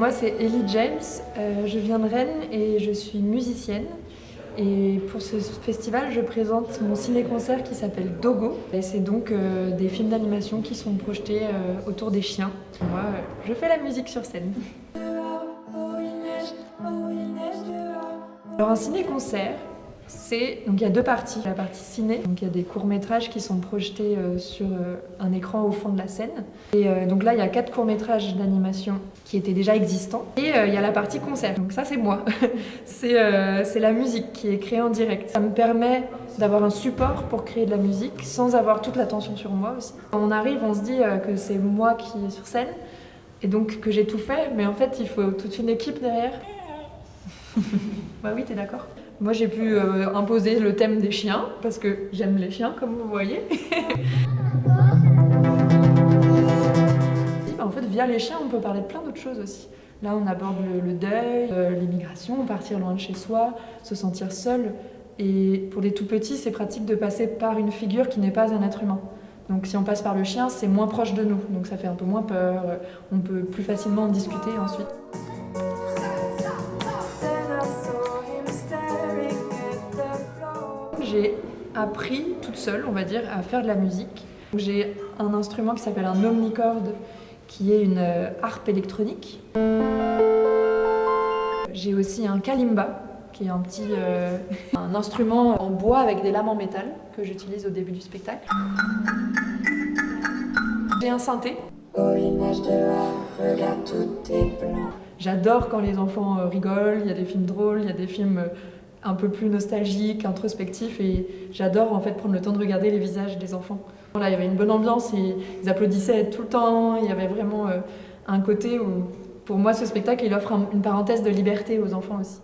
Moi, c'est Ellie James, je viens de Rennes et je suis musicienne. Et pour ce festival, je présente mon ciné-concert qui s'appelle Dogo. Et c'est donc des films d'animation qui sont projetés autour des chiens. Moi, je fais la musique sur scène. Alors un ciné-concert, donc il y a deux parties. La partie ciné, donc il y a des courts-métrages qui sont projetés sur un écran au fond de la scène. Et donc là, il y a 4 courts-métrages d'animation qui étaient déjà existants. Et il y a la partie concert. Donc ça, c'est moi. c'est la musique qui est créée en direct. Ça me permet d'avoir un support pour créer de la musique sans avoir toute l'attention sur moi aussi. Quand on arrive, on se dit que c'est moi qui est sur scène et donc que j'ai tout fait, mais en fait, il faut toute une équipe derrière. Bah oui, t'es d'accord? Moi, j'ai pu imposer le thème des chiens, parce que j'aime les chiens, comme vous voyez. En fait, via les chiens, on peut parler de plein d'autres choses aussi. Là, on aborde le deuil, l'immigration, partir loin de chez soi, se sentir seul. Et pour les tout petits, c'est pratique de passer par une figure qui n'est pas un être humain. Donc si on passe par le chien, c'est moins proche de nous, donc ça fait un peu moins peur, on peut plus facilement en discuter ensuite. J'ai appris toute seule, on va dire, à faire de la musique. J'ai un instrument qui s'appelle un omnicorde, qui est une harpe électronique. J'ai aussi un kalimba, qui est un instrument en bois avec des lames en métal que j'utilise au début du spectacle. J'ai un synthé. Oh, il neige dehors, regarde tout est blanc. J'adore quand les enfants rigolent, il y a des films drôles, il y a des films un peu plus nostalgiques, introspectifs, et j'adore en fait prendre le temps de regarder les visages des enfants. Là, il y avait une bonne ambiance, ils applaudissaient tout le temps, il y avait vraiment un côté où, pour moi, ce spectacle, il offre une parenthèse de liberté aux enfants aussi.